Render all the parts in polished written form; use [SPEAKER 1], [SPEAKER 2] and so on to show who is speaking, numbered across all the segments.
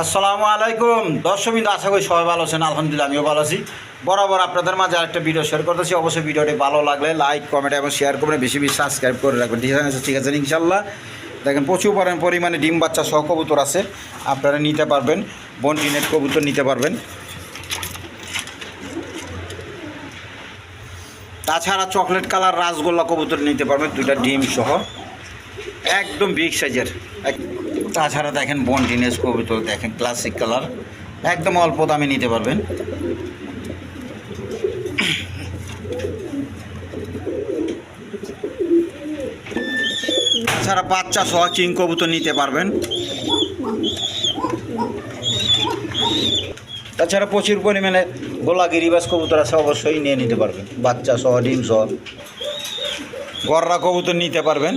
[SPEAKER 1] আসসালামু আলাইকুম দর্শকবৃন্দ, আশা করি সবাই ভালো আছেন। আলহামদুলিল্লাহ আমিও ভালো আছি। বরাবর আপনাদের মাঝে আরেকটা ভিডিও শেয়ার করতেছি। অবশ্যই ভিডিওটি ভালো লাগলে লাইক কমেন্ট এবং শেয়ার করবেন, বেশি বেশি সাবস্ক্রাইব করে রাখবেন। ঠিক আছে ইনশাল্লাহ। দেখেন প্রচুর পরিমাণে ডিম বাচ্চা সহ কবুতর আছে, আপনারা নিতে পারবেন। বন্টি নেট কবুতর নিতে পারবেন। তাছাড়া চকলেট কালার রাসগোল্লা কবুতর নিতে পারবেন, দুইটা ডিম সহ, একদম বিগ সাইজের। তাছাড়া দেখেন বন্টিনেস কবুতর, দেখেন ক্লাসিক কালার, একদম অল্প দামে নিতে পারবেন। তাছাড়া বাচ্চা সহ চিং কবুতর নিতে পারবেন। তাছাড়া প্রচুর পরিমাণে গোলা গিরিবাস কবুতর আছে, অবশ্যই নিয়ে নিতে পারবেন। বাচ্চা সহ ডিম সহ গররা কবুতর নিতে পারবেন।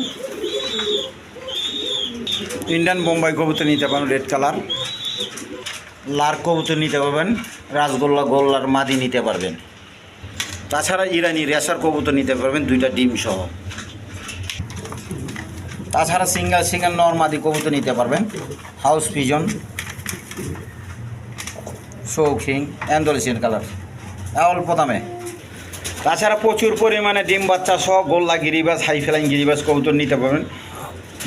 [SPEAKER 1] ইন্ডিয়ান বোম্বাই কবুতর নিতে পারবেন, রেড কালার। লার কবুতর নিতে পারবেন, রাসগোল্লা গোল্লার মাদি নিতে পারবেন। তাছাড়া ইরানি রেসার কবুতর নিতে পারবেন, দুইটা ডিম সহ। তাছাড়া সিঙ্গেল নর্মাদি কবুতর নিতে পারবেন, হাউস পিজন, শৌখিন, অ্যান্ডোলিসিয়ান কালার, অল্প দামে। তাছাড়া প্রচুর পরিমাণে ডিম বাচ্চা সহ গোল্লা গিরিবাস, হাই ফ্লাইং গিরিবাস কবুতর নিতে পারবেন।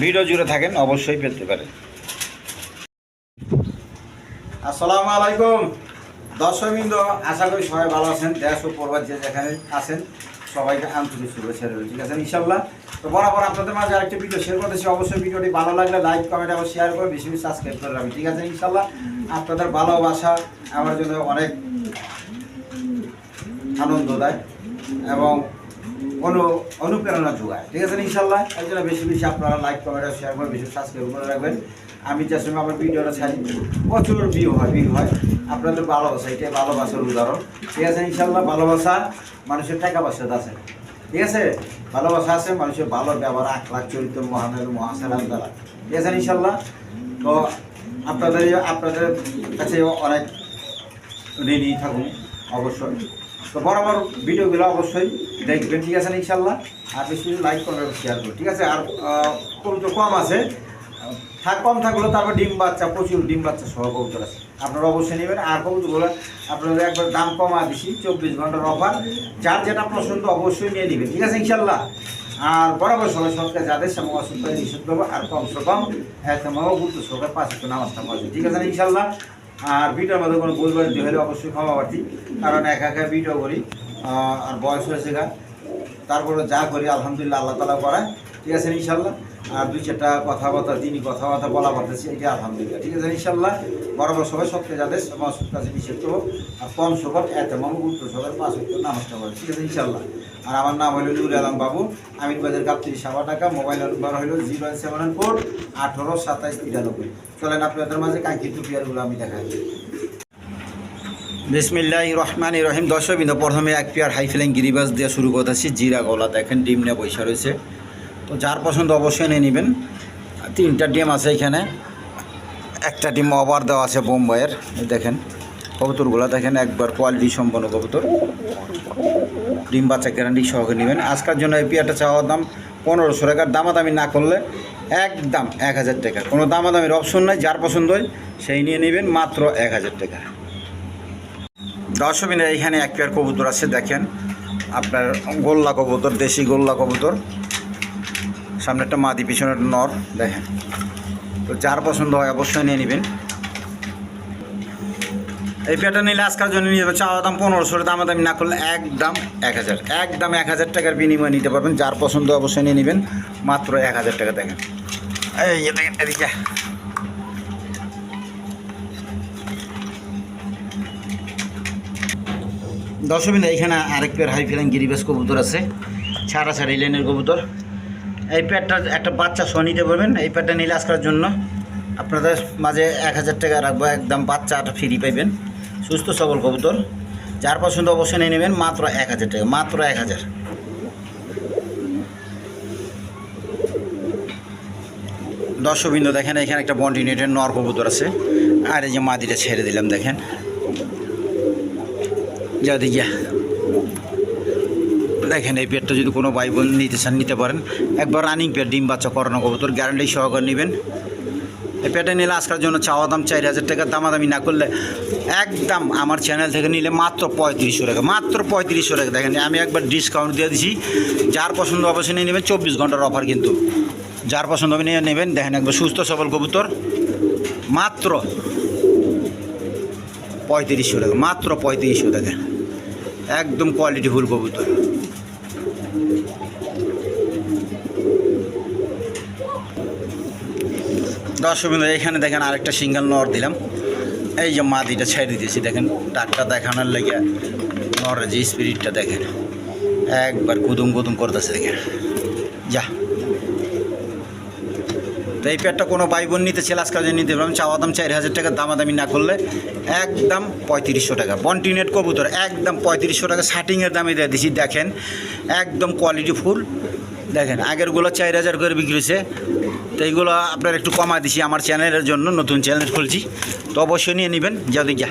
[SPEAKER 1] ভিডিও জুড়ে থাকেন, অবশ্যই পেতে পারেন। আসসালামু আলাইকুম দর্শকবৃন্দ, আশা করি সবাই ভালো আছেন। দেশ ও প্রবাস যে যেখানে আছেন সবাইকে আন্তরিক শুভেচ্ছা রইল। ঠিক আছে ইনশাল্লাহ। তো বরাবর আপনাদের মাঝে আরেকটি ভিডিও শেয়ার করতেছি। অবশ্যই ভিডিওটি ভালো লাগলে লাইক কমেন্ট এবং শেয়ার করে বেশি বেশি সাবস্ক্রাইব করে রাখবেন। ঠিক আছে ইনশাল্লাহ। আপনাদের ভালোবাসা আমার জন্য অনেক আনন্দ দেয় এবং অনুপ্রেরণা যোগায়। ঠিক আছে ইনশাল্লাহ। এর জন্য বেশি বেশি আপনারা লাইক কমেন্ট শেয়ার করে বেশি সাবস্ক্রাইব করে রাখবেন। আমি যে সময় আমার ভিডিওটা ছাড়ি প্রচুর ভিউ হয় আপনাদের ভালোবাসা, এটাই ভালোবাসার উদাহরণ। ঠিক আছে ইনশাল্লাহ। ভালোবাসা মানুষের টাকা পয়সা আছে, ঠিক আছে। ভালোবাসা আছে মানুষের ভালো ব্যবহার, আখলাক, চরিত্র, মহানের মহাসালাম দ্বারা। ঠিক আছে ইনশাল্লাহ। তো আপনাদের কাছে অনেক ঋণী থাকুন অবশ্যই। তো বরাবর ভিডিওগুলো অবশ্যই দেখবেন। ঠিক আছে ইনশাল্লাহ। আর বেশি লাইক করবেন, শেয়ার করবেন। ঠিক আছে। আর কবুতর কম আছে, কম থাকলেও তারপর ডিম বাচ্চা, প্রচুর ডিম বাচ্চা সহ কবুতর আছে, আপনারা অবশ্যই নেবেন। আর কবুতরগুলো আপনাদের একবার দাম কমা দিছি, 24 ঘন্টার অফার। যার যেটা পছন্দ অবশ্যই নিয়ে নেবেন। ঠিক আছে ইনশাল্লাহ। আর বরাবর সবাই সরকার যাদের সময় অসুস্থ নিষেধ করবো, আর কমসে কম গুরুত্ব সরকার 5 ওয়াক্ত নামাজটা পড়বে। ঠিক আছে ইনশাল্লাহ। আর ভিডিওর মধ্যে কোনো বলবার হলে অবশ্যই ক্ষমা প্রার্থী, কারণ একা ভিডিও করি আর বয়স হয়েছে গা, তারপরে যা করি আলহামদুলিল্লাহ আল্লাহ তালা করায়। ঠিক আছে ইনশাল্লাহ। আর 2-4টা কথাবার্তা দিনই কথাবার্তা বলা পারতেছি, এটা আলহামদুলিল্লাহ। ঠিক আছে ইনশাল্লাহ। বরাবর সবাই সবকে যাদের অসুখ কাজে নিষেধ করবো, আর কম সবার গুরুত্ব সবার 5 ওয়াক্ত নামাজটা পড়ে। ঠিক আছে ইনশাল্লাহ। আর আমার নাম হলো নুর আলম বাবু, আমিন বাজার গাবতলী, সাবা ঢাকা। মোবাইল নাম্বার হলো 074 18 27 93। চলেন আপনাদের মাঝে কাঙ্ক্ষিত পেয়ারগুলো আমি দেখাই। বিসমিল্লাহির রহমানির রহিম। দর্শকবৃন্দ, প্রথমে এক পেয়ার হাই ফ্লাইং গিরিবাস দিয়ে শুরু করতেছি। জিরা গলা, দেখেন ডিম নিয়ে বৈশা রয়েছে। তো যার পছন্দ অবশ্যই নিয়ে নেবেন। 3টা ডিম আছে এখানে, একটা ডিম ওভার দেওয়া আছে বোম্বাইয়ের। দেখেন কবুতরগুলো, দেখেন একবার কোয়ালিটি সম্পন্ন কবুতর, ডিম বাচ্চা গ্যারান্টি সহকারে নেবেন। আজকের জন্য এই পেয়ারটা চাওয়ার দাম 1500 টাকার। দামাদামি না করলে একদম 1000 টাকা, কোনো দামাদামির অপশন নাই। যার পছন্দ হয় সেই নিয়ে নেবেন, মাত্র 1000 টাকা। দর্শকবৃন্দ, এখানে এক পেয়ার কবুতর আছে, দেখেন আপনার গোল্লা কবুতর, দেশি গোল্লা কবুতর। সামনে একটা মাদি, পিছনে একটা নর, দেখেন। তো যার পছন্দ হয় অবশ্যই নিয়ে নেবেন। এই পেয়ারটা নিলে আজকের জন্য নিয়ে যাবে, চাওয়া দাম 1500, দামাদামি না করলে একদম 1000, একদম 1000 টাকার বিনিময়ে নিতে পারবেন। যার পছন্দ অবশ্যই নিয়ে নেবেন, মাত্র 1000 টাকা। দেখেন এই দেখেন এদিকে। দর্শকবৃন্দ, এখানে আরেক পেয়ার হাই ফ্লাইং গিরিবাস কবুতর আছে, ছাড়া লাইনের কবুতর। এই পেয়ারটা একটা বাচ্চা সহ নিতে পারবেন। এই পেয়ারটা নিলে আজকের জন্য আপনাদের মাঝে 1000 টাকা রাখবো, একদম বাচ্চাটা ফ্রি পাইবেন। সুস্থ সবল কবুতর, যার পছন্দ অবশ্যই নিয়ে নেবেন, মাত্র 1000 টাকা, মাত্র 1000। দর্শকবৃন্দ, দেখেন এখানে একটা বন্টিনেটের নর কবুতর আছে, আর এই যে মাদিটা ছেড়ে দিলাম, দেখেন যা দিকে। দেখেন এই পেয়ারটা যদি কোনো ভাই বোন নিতে চান নিতে পারেন। একবার রানিং পেয়ার, ডিম বাচ্চা করানো কবুতর, গ্যারান্টি সহকারে নেবেন। এই পেটে নিলে আজকের জন্য চাওয়া দাম 4,000 টাকা, দামাদামি না করলে একদম আমার চ্যানেল থেকে নিলে মাত্র 3500 টাকা, মাত্র 3500 টাকা। দেখেন আমি একবার ডিসকাউন্ট দিয়ে দিছি, যার পছন্দ অবশ্যই নিয়ে নেবেন, 24 ঘন্টার অফার কিন্তু, যার পছন্দ হবে নিয়ে নেবেন। দেখেন একবার সুস্থ সবল কবুতর, মাত্র 3500 টাকা, মাত্র 3500 টাকা, একদম কোয়ালিটিফুল কবুতর। দর্শক বন্ধু এখানে দেখেন আরেকটা সিঙ্গেল নর দিলাম, এই যে মাদিটা ছেড়ে দিয়েছি, দেখেন টাকটা দেখানোর লেগে নরের যে স্পিরিটটা দেখেন একবার কুদুম কুদুম করতেছে, দেখেন যা। তো এই পেটটা কোনো ভাই বোন নিতে ছিল আজকাল যে নিতে পারবেন, চাওয়া দাম 4,000 টাকা, দামাদামি না করলে একদম 3500 টাকা। বন্টিনেট কবুতর একদম 3500 টাকা শার্টিংয়ের দামে দিয়ে দিছি, দেখেন একদম কোয়ালিটি ফুল। দেখেন আগেরগুলো 4,000 করে বিক্রি হয়েছে, তো এইগুলো আপনার একটু কমা দিছি আমার চ্যানেলের জন্য, নতুন চ্যানেল খুলছি, তো অবশ্যই নিয়ে নেবেন। যদি যা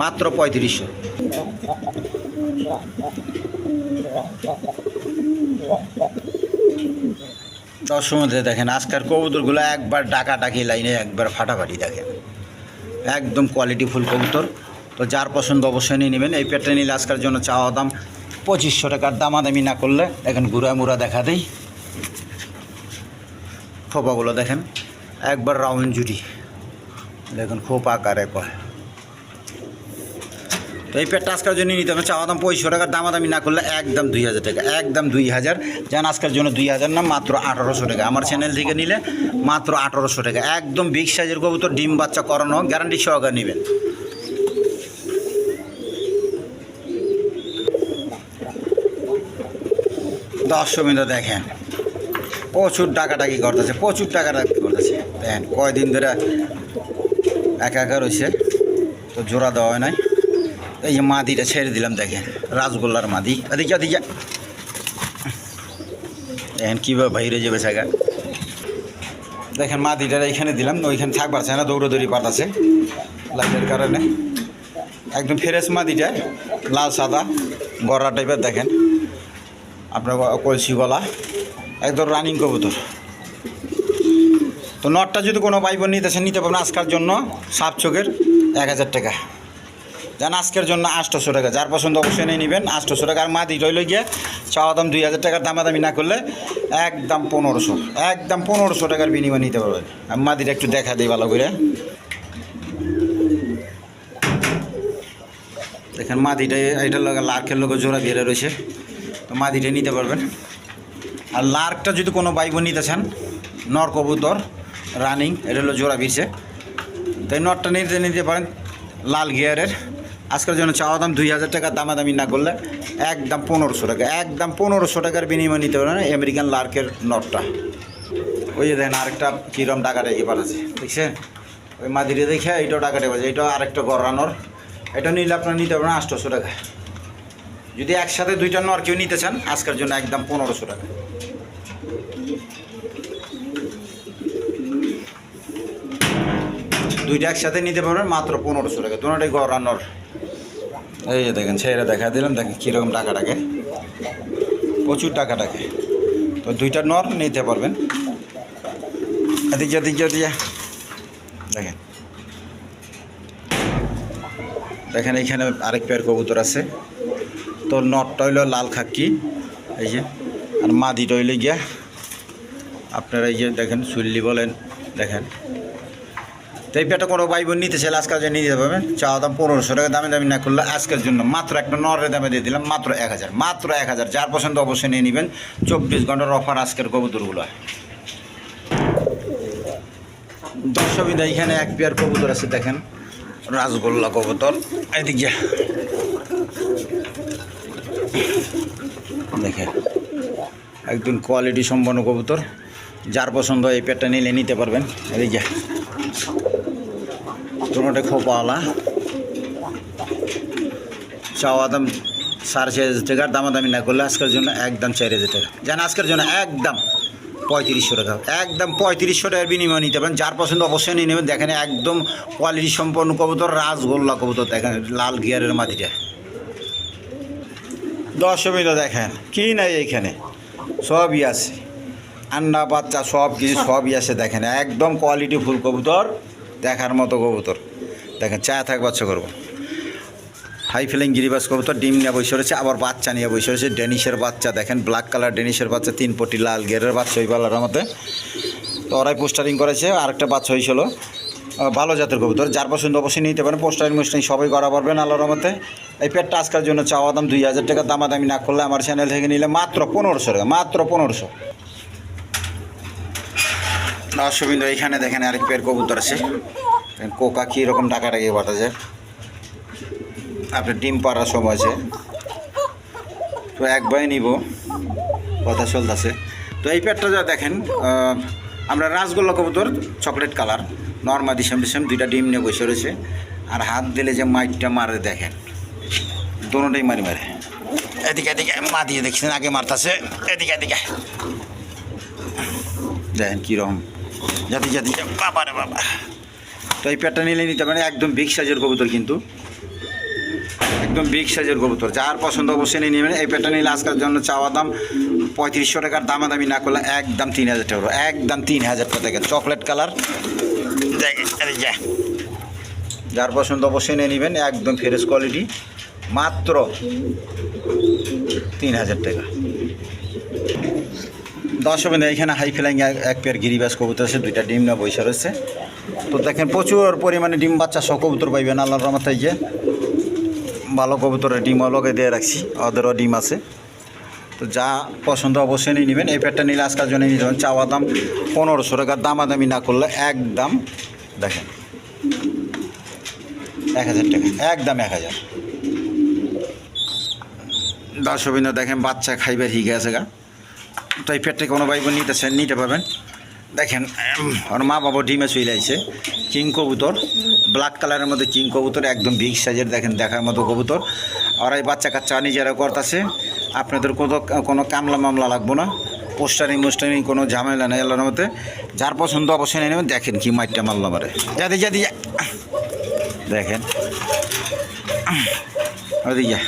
[SPEAKER 1] মাত্র 3500। দর্শক মধ্যে দেখেন আজকের কবুতরগুলো একবার ডাকাডাকি লাইনে একবার ফাটাফাটি, দেখেন একদম কোয়ালিটি ফুল কবুতর। তো যার পছন্দ অবশ্যই নিয়ে নেবেন। এই পেটটা নিলে আজকের জন্য চাওয়া দাম 2500 টাকার, দামাদামি না করলে। দেখেন গুড়া মুড়া দেখা দেই, খোপাগুলো দেখেন একবার রাউন্ড জুটি, দেখুন খোপা আকারে কয়। তো এই পেটটা আজকের জন্য নিতে হবে, চাওয়া দাম 2500 টাকার, দামাদামি না করলে একদম 2,000 টাকা, একদম 2,000। যেন আজকের জন্য 2,000 না, মাত্র 1,800 টাকা। আমার চ্যানেল থেকে নিলে মাত্র 1,800 টাকা, একদম বিগ সাইজের কবুতর, ডিম বাচ্চা করানো, গ্যারান্টি সহকারে নেবেন। দর্শক বিন্দু দেখেন প্রচুর ডাকাডাকি করতেছে, প্রচুর টাকাটাকি করতেছে। দেখেন কয়দিন ধরে একা রয়েছে, তো জোড়া দেওয়া হয় নাই। এই যে মাদিটা ছেড়ে দিলাম, দেখেন রাসগোল্লার মাদি, এদিকে এদিকে দেখেন কীভাবে বাইরে যাবে জায়গা। দেখেন মাদিটা এইখানে দিলাম, ওইখানে থাক পারছে না, দৌড়োদৌড়ি পাঠাচ্ছে লাইটের কারণে। একদম ফ্রেশ মাদিটা, লাল সাদা গড়া টাইপের, দেখেন আপনার কলসি গলা, একদম রানিং কবুতর। তো নটটা যদি কোনো ভাই বোন নিতে পারবেন আজকের জন্য সাপ চোখের 1,000 টাকা, যেন আজকের জন্য 800 টাকা। যার পছন্দ অবশ্যই নিয়ে নেবেন, 800 টাকা। আর মাদি রইল গিয়ে চাওয়া দাম 2,000 টাকার, দামাদামি না করলে একদম 1500, একদম 1500 টাকার বিনিময় নিতে পারবেন। আমি মাদিটা একটু দেখা দিই ভালো করে, দেখেন মাদিটা এটার লোক লার্কের লোক জোড়া বেড়ে রয়েছে, তো মাদিটা নিতে পারবেন। আর লার্কটা যদি কোনো ভাই বোন নিতে চান, নর কবুতর রানিং, এটা হলো জোড়া ভিড়ছে, তো এই নটটা নিতে পারেন লাল গিয়ারের। আজকের জন্য চাওয়া দাম 2,000 টাকা, দামাদামি না করলে একদম 1500 টাকা, একদম 1500 টাকার বিনিময় নিতে পারেন আমেরিকান লার্কের নটটা। ওই যে দেখেন আরেকটা কীরকম টাকাটাকি পাঠাচ্ছে, দেখছেন ওই মাদিরে দেখে এইটাও টাকাটা পাচ্ছে, এইটাও আরেকটা গড়ানোর, এটা নিলে আপনারা নিতে পারেন 800 টাকা। যদি একসাথে দুইটা নর কেউ নিতে চান আজকের জন্য একদম 1500 টাকা। দুইটা একসাথে নিতে পারবেন মাত্র 1500 টাকা, দুটোটাই গড়ানোর। এই যে দেখেন ছেড়ে দেখা দিলাম, দেখেন কীরকম টাকাটাকে, প্রচুর টাকাটাকে। তো দুইটা নর নিতে পারবেন। এদিকে দেখেন দেখেন এইখানে আরেক পেয়ার কবুতর আছে। তো নটটা হইল লাল খাক্কি, এই যে, আর মাদিটা হইলে গিয়া আপনারা এই যে দেখেন চুল্লি বলেন, দেখেন। তো এই পেয়ারটা কোনো ভাই বোন নিতে চাইলে আজকাল যে নিতে পারবেন, চাওয়া দাম 1500 টাকা, দামি না করলে আজকের জন্য মাত্র একটা নরের দামে দিয়ে দিলাম মাত্র 1,000, মাত্র 1,000। যার পছন্দ অবশ্যই নিয়ে নেবেন, 24 ঘন্টার অফার আজকের কবুতরগুলো। দর্শকবিন্দু এইখানে এক পেয়ার কবুতর আছে, দেখেন রাসগোল্লা কবুতর, এদিকে দেখেন একদম কোয়ালিটি সম্পন্ন কবুতর। যার পছন্দ এই পেয়ারটা নিলে নিতে পারবেন। এদিকে দুটোটা খোপাওয়ালা, চাওয়া দাম 4,500 টাকার, দামাদামি না করলে আজকের জন্য একদম 4,000 টাকা। জান আজকের জন্য একদম 3500 টাকা, একদম 3500 টাকার বিনিময় নিতে পারেন। যার পছন্দ অবশ্যই নিয়ে নেবেন। দেখেন একদম কোয়ালিটি সম্পন্ন কবুতর, রাসগোল্লা কবুতর, দেখেন লাল গিয়ারের মাটিটা, দর্শকবৃন্দ দেখেন কি নাই এইখানে সবই আছে, আন্ডা বাচ্চা সব কিছু সবই আছে। দেখেন একদম কোয়ালিটি ফুল কবুতর, দেখার মতো কবুতর। দেখেন চায়া থাক বাচ্চা করবো, হাই ফ্লাইং গিরিবাস কবুতর ডিম নিয়ে বসে রয়েছে, আবার বাচ্চা নিয়ে বসে রয়েছে। ডেনিশের বাচ্চা দেখেন, ব্ল্যাক কালার ডেনিশের বাচ্চা, 3 পটি লাল গেরের বাচ্চা ওই পালার মধ্যে। তো ওরাই পোস্টারিং করেছে, আরেকটা বাচ্চা হয়েছিল ভালো জাতের কবুতর। যার পছন্দ অবশ্যই নিতে পারেন, পোস্টারিং মোস্টারিং সবাই করা পারবেন আল্লাহর রহমতে। এই পেটটা আজকের জন্য চাওয়া দাম 2000 টাকা, দামাদামি না করলে আমার চ্যানেল থেকে নিলে মাত্র 1500 টাকা, মাত্র 1500। দর্শকবৃন্দ এইখানে দেখেন আরেক পেয়ার কবুতর আছে, কোকা কীরকম টাকাটাকে বাতা যায়, আপনার ডিম পাড়ার সময় আছে। তো একবারই নিব, কথা চলতেছে। তো এই পেটটা যা দেখেন, আমরা রাসগোল্লা কবুতর, চকলেট কালার, নর্মাল ডিসেম 2টা ডিম নিয়ে বসে রয়েছে। আর হাত দিলে যে মাইটটা মারে দেখেন, দোনোটাই মারি মারে। এদিকে এদিকে মা দিয়ে দেখছেন আগে মারতেছে, এদিকে এদিকে দেখেন কীরকম জাতি জাতি, বাবা রে বাবা। তো এই পেটটা নিলে নিতে পারেন, একদম বিগ সাইজের কবুতর, কিন্তু একদম বিগ সাইজের কবুতর। যার পছন্দ অবশ্যই নিয়ে নেবেন। এই পেটটা নিলে আজকের জন্য চাওয়া দাম 3500 টাকার, দামাদামি না করলে একদম 3000 টাকা, একদম 3000 টাকা। দেখেন চকলেট কালার, যার পছন্দ অবশ্যই নিয়ে নেবেন, একদম ফ্রেশ কোয়ালিটি, মাত্র 3000 টাকা। দর্শকবৃন্দ এখানে হাই ফ্লাইং এক পেয়ার গিরিবাস কবুতর আছে, 2টা ডিম না বৈশা রয়েছে। তো দেখেন প্রচুর পরিমাণে ডিম বাচ্চা সহ কবুতর পাইবেন আল্লাহর রহমতে। যে ভালো কবুতরের ডিম লগে দিয়ে রাখছি, ওদেরও ডিম আছে। তো যা পছন্দ অবশ্যই নিয়ে নেবেন। এই পেটটা নিলে আজকের জন্য নিয়ে যাবেন, চাওয়া দাম 1500 টাকা, দামাদামি না করলে একদম দেখেন 1000 টাকা, একদম 1000। দর্শকবৃন্দ দেখেন বাচ্চা খাইবার হিগে আছে গা। তো এই পেটটা কোনো ভাই বোন নিতে পারবেন। দেখেন ওর মা বাবা ডিমে চলে আইছে, কিং কবুতর, ব্ল্যাক কালারের মধ্যে কিং কবুতর, একদম বিগ সাইজের, দেখেন দেখার মতো কবুতর। আর এই বাচ্চা কাচ্চা নিজেরা করতেছে, আপনাদের কোনো কামলা মামলা লাগবো না, পোস্টারিং মোস্টারিং কোনো ঝামেলা নেই আল্লাহর মধ্যে। যার পছন্দ অবশ্যই নিয়ে নেবেন। দেখেন কি মাইটটা মারলো মারে, যাদি যাদি দেখেন ওদিকে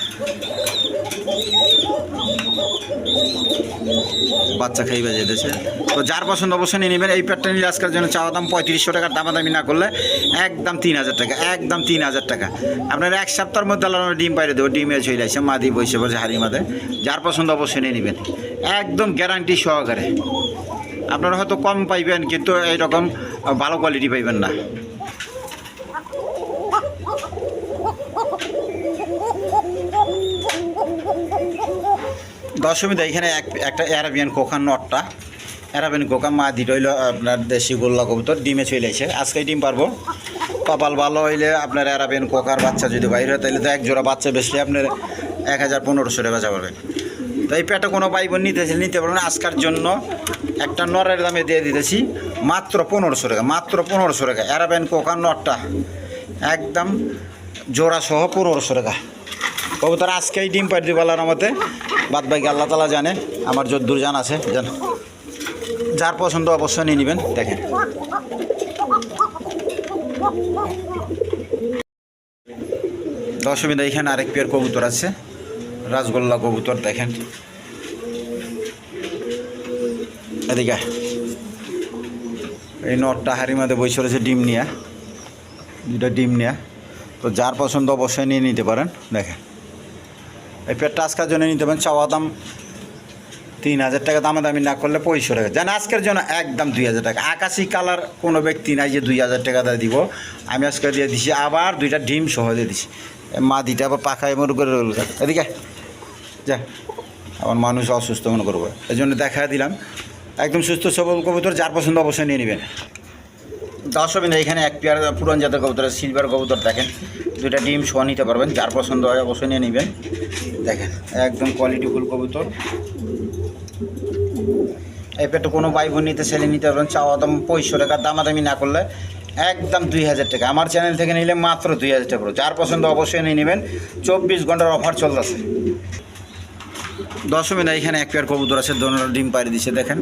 [SPEAKER 1] বাচ্চা খাইবে যেতেছে। তো যার পছন্দ অবশ্যই নিয়ে নেবেন। এই পেটটা নিলে আজকের জন্য চাওয়া দাম 3500 টাকার, দামাদামি না করলে একদম 3000 টাকা, একদম 3000 টাকা। আপনার 1 সপ্তাহের মধ্যে আল্লাহ ডিম পাইরে দেবো, ডিমে চলে আসছে, মাদি বসে বসে হাড়ি মাদে। যার পছন্দ অবশ্যই নিয়ে নেবেন, একদম গ্যারান্টি সহকারে। আপনারা হয়তো কম পাইবেন, কিন্তু এইরকম ভালো কোয়ালিটি পাইবেন না। দর্শকবৃন্দ এখানে একটা অ্যারাবিয়ান কোকার নটটা, অ্যারাবিয়ান কোকা মা দিটা হইলো আপনার দেশি গোল্লা কবুতর, ডিমে চলে আসে, আজকেই ডিম পারবো। কপাল ভালো হইলে আপনার অ্যারাবিয়ান কোকার বাচ্চা যদি বাইরে হয়, তাহলে তো 1 জোড়া বাচ্চা বেশি আপনার 1500 টাকা বেচা পাবেন। তো এই পেটটা কোনো ভাই বোন নিতে পারবেন। আজকের জন্য একটা নরের দামে দিয়ে দিতেছি মাত্র 1500 টাকা, মাত্র 1500 টাকা। অ্যারাবিয়ান কোকার নটটা একদম জোড়া সহ 1500 টাকা। কবুতর আজকেই ডিম পাই দিব আল্লাহর রহমতে, বাদ বাকি আল্লাহ তাআলা জানে, আমার যদ্দূর জান আছে জান। যার পছন্দ অবশ্যই নিয়ে নেবেন। দেখেন দর্শকবৃন্দ এখানে আরেক পেয়ার কবুতর আছে, রাসগোল্লা কবুতর। দেখেন এদিকে এই নটটা হাড়ির মধ্যে বসে রয়েছে ডিম নিয়ে, 2টা ডিম নিয়ে। তো যার পছন্দ অবশ্যই নিয়ে নিতে পারেন। দেখেন এই পেটটা আজকের জন্য নিতে পারেন, চাওয়া দাম 3000 টাকা, দামাদামি না করলে 2500 টাকা। জান আজকের জন্য একদম 2000 টাকা। আকাশি কালার কোনো ব্যক্তি নাই যে 2000 টাকা দিয়ে দিব, আমি আজকে দিয়ে দিছি। আবার 2টা ডিম সহ দিয়ে দিছি, মা দিটা আবার পাখায় মনে করে রইল। এদিকে যা, আমার মানুষ অসুস্থ মনে করবো, এই জন্য দেখা দিলাম। একদম সুস্থ সবল কবুতর, যার পছন্দ অবশ্যই নিয়ে নেবেন। দর্শকবৃন্দ এখানে এক পেয়ার পুরান জাতের কবুতর, সিলভার কবুতর। দেখেন 2টা ডিম সহ নিতে পারবেন, যার পছন্দ হয় অবশ্যই নিয়ে নেবেন। দেখেন একদম কোয়ালিটিফুল কবুতর। এই পেটে কোনো ভাই বোন নিতে পারবেন, চাওয়া দাম 2500 টাকা, দামাদামি না করলে একদম 2000 টাকা। আমার চ্যানেল থেকে নিলে মাত্র 2000 টাকা। যার পছন্দ অবশ্যই নিয়ে নেবেন, 24 ঘন্টার অফার চলতেছে। দর্শকবৃন্দ এখানে এক পেয়ার কবুতর আছে, দোনোটা ডিম পাড়ি দিচ্ছে। দেখেন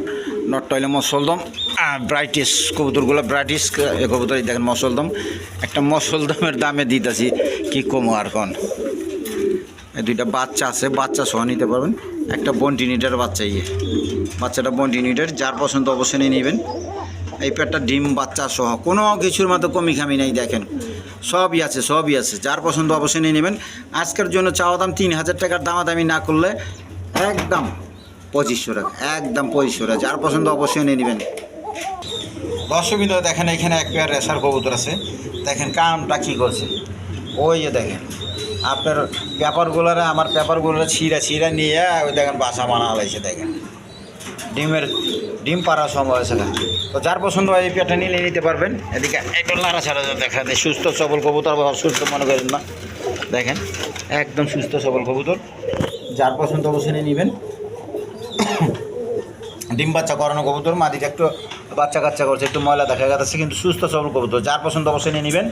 [SPEAKER 1] নটটা হইলে মসলদম, আর ব্রাইটিস কবুতরগুলো ব্রাইটিস কবুতর। দেখেন মসলদম, একটা মসলদমের দামে দিতেছি কি কমো আর কোন। এই দুইটা বাচ্চা আছে, বাচ্চা সহ নিতে পারবেন। একটা বন্টিনিটার বাচ্চা, বাচ্চাটা বন্টিনিটার, যার পছন্দ অবশ্যই নিয়ে নেবেন। এই পেটটা ডিম বাচ্চা সহ কোনো কিছুর মতো কমি খামি নেই, দেখেন সবই আছে, সবই আছে। যার পছন্দ অবশ্যই নিয়ে নেবেন। আজকের জন্য চাওয়া দাম 3000 টাকার, দামাদামি না করলে একদম 2500 টাকা, একদম 2500 টাকা। যার পছন্দ অবশ্যই নিয়ে নেবেন। দর্শক দেখেন এখানে এক পেয়ার রেসার কবুতর আছে, দেখেন কামটা কী করছে। ওই যে দেখেন আপনার পেপারগুলোরে, আমার পেপারগুলো ছিঁড়া নিয়ে ওই দেখেন বাসা বানা হয়েছে। দেখেন ডিম পাড়ার সময় হয়েছে না। তো যার পছন্দ হয় এই পেয়ারটা নিলে নিতে পারবেন। এদিকে একটু লাড়া ছাড়া দেখা যায়, সুস্থ সবল কবুতর, সুস্থ মনে করেন না, দেখেন একদম সুস্থ সবল কবুতর। যার পছন্দ অবশ্যই নিয়ে নেবেন। ডিম বাচ্চা করানো কবুতর, মাদিটা একটু বাচ্চা কাচ্চা করছে, একটু ময়লা দেখা যাচ্ছে, কিন্তু সুস্থ সবল কবুতর। যার পছন্দ অবশ্যই নিয়ে নেবেন।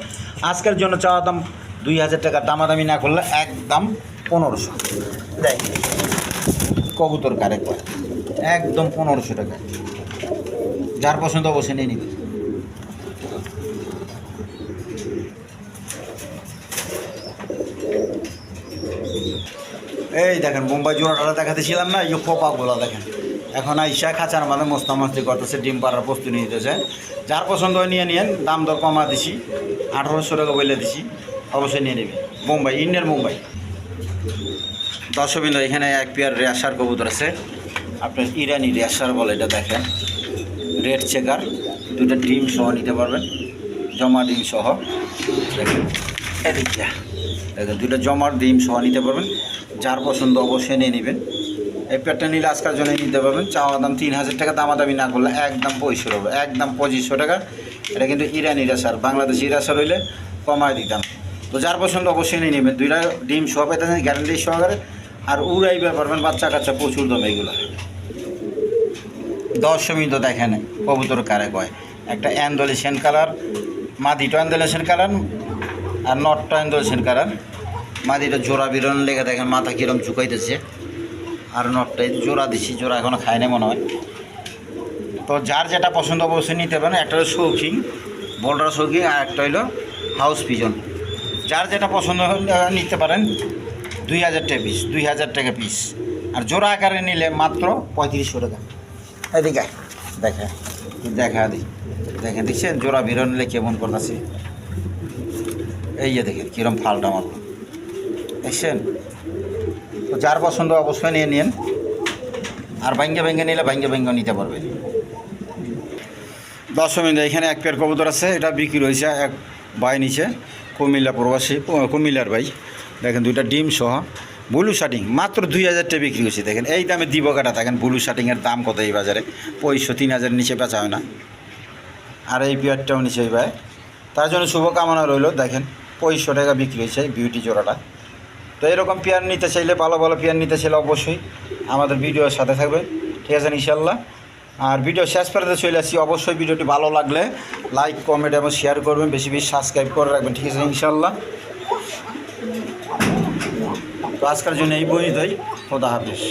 [SPEAKER 1] আজকের জন্য চাওয়া দাম 2000 টাকা, দামাদামি না করলে একদম 1500। দেখ কবুতর কারে কয়, একদম 1500 টাকা। যার পছন্দ অবশ্যই নিয়ে নেবেন। এই দেখেন মুম্বাই জোড়াটা দেখাতেছিলাম না, এই যে পোপাগুলো দেখেন এখন আইসা খাঁচার মাঝে মস্তামস্তি করতেছে, ডিম পাড়ার প্রস্তুতি নিতেছে। যার পছন্দ হয় নিয়ে নিয়েন, দাম দর কমা দিছি, 1800 টাকা বলে দিছি, অবশ্যই নিয়ে নেবেন। মুম্বাই, ইন্ডিয়ার মুম্বাই। দর্শকবৃন্দ এখানে এক পেয়ার রেশার কবুতর আছে, আপনার ইরানি রেশার বলে, এটা দেখেন রেড চেকার, দুটো ডিম সহ নিতে পারবেন, জমা ডিম সহ। দেখেন এদিকটা দেখেন দুটো জমার ডিম সহ নিতে পারবেন। যার পছন্দ অবশ্যই নিয়ে নেবেন। এই পেয়ারটা নিলে আজকের জন্য নিতে পারবেন। চাওয়া দাম 3000 টাকা, দামাদামি না করলে একদম 2500 হবে, একদম 2500 টাকা। এটা কিন্তু ইরানি রেশার, বাংলাদেশি রেশার হইলে কমায় দিতাম। তো যার পছন্দ অবশ্যই নিয়ে নেবেন। দুইটা ডিম সহ পেতেছেন গ্যারান্টি সহকারে, আর উড়াইবে পারবেন বাচ্চা কাচ্চা প্রচুর দাম এইগুলো। 10 মিনিট দেখেন কবুতর কারে কয়। একটা অ্যান্ডোলেশন কালার, মাদিটা অ্যান্ডোলেশন কালার আর নটটা অ্যান্ডোলেশন কালার। মাদিটা জোড়া বিরন লেগে দেখেন মাথা কীরকম ঝুঁকাইতেছে, আর নটটাই জোড়া দিছি, জোড়া এখনও খায় না মনে হয়। তো যার যেটা পছন্দ অবশ্যই নিতে পারেন। একটা হলো শৌখিন, বোল্ডার শৌখিন, আর একটা হলো হাউস পিজন। যার যেটা পছন্দ নিতে পারেন। 2000 টাকা পিস, 2000 টাকা পিস। আর জোড়া আকারে নিলে মাত্র 3500 টাকা। এদিকে দেখা দিই, দেখেন দেখছেন জোড়া বিরন নিলে কেমন করতেছে। এই যে দেখেন কীরকম ফালটা মারল, দেখছেন। তো যার পছন্দ অবশ্যই নিয়ে নিন। আর ভাঙ্গে নিলে ভাঙ্গে নিতে পারবেন। 10 মিনিট এখানে এক পেয়ার কবুতর আছে, এটা বিক্রি হয়েছে এক ভাই নিচে, কুমিল্লা প্রবাসী, কুমিল্লার ভাই। দেখেন দুইটা ডিম সহ ব্লু শার্টিং, মাত্র 2000 টাকা বিক্রি হয়েছে। দেখেন এই দামে দিব কাটা, দেখেন ব্লু শার্টিংয়ের দাম কত এই বাজারে, 2500-3000 নিচে বেচা হয় না। আর এই পেয়ারটাও নিচে এই ভাই, তার জন্য শুভকামনা রইল। দেখেন 2500 টাকা বিক্রি হয়েছে বিউটি জোড়াটা। তো এরকম পেয়ার নিতে চাইলে, ভালো পেয়ার নিতে চাইলে অবশ্যই আমাদের ভিডিওর সাথে থাকবে, ঠিক আছে ইনশাল্লাহ। আর ভিডিও শেষ পর্যন্ত চলে আসছি। অবশ্যই ভিডিওটি ভালো লাগলে লাইক, কমেন্ট এবং শেয়ার করবেন, বেশি সাবস্ক্রাইব করে রাখবেন, ঠিক আছে ইনশাল্লাহ। তো আজকের জন্য এই পর্যন্তই, খোদা হাফেজ।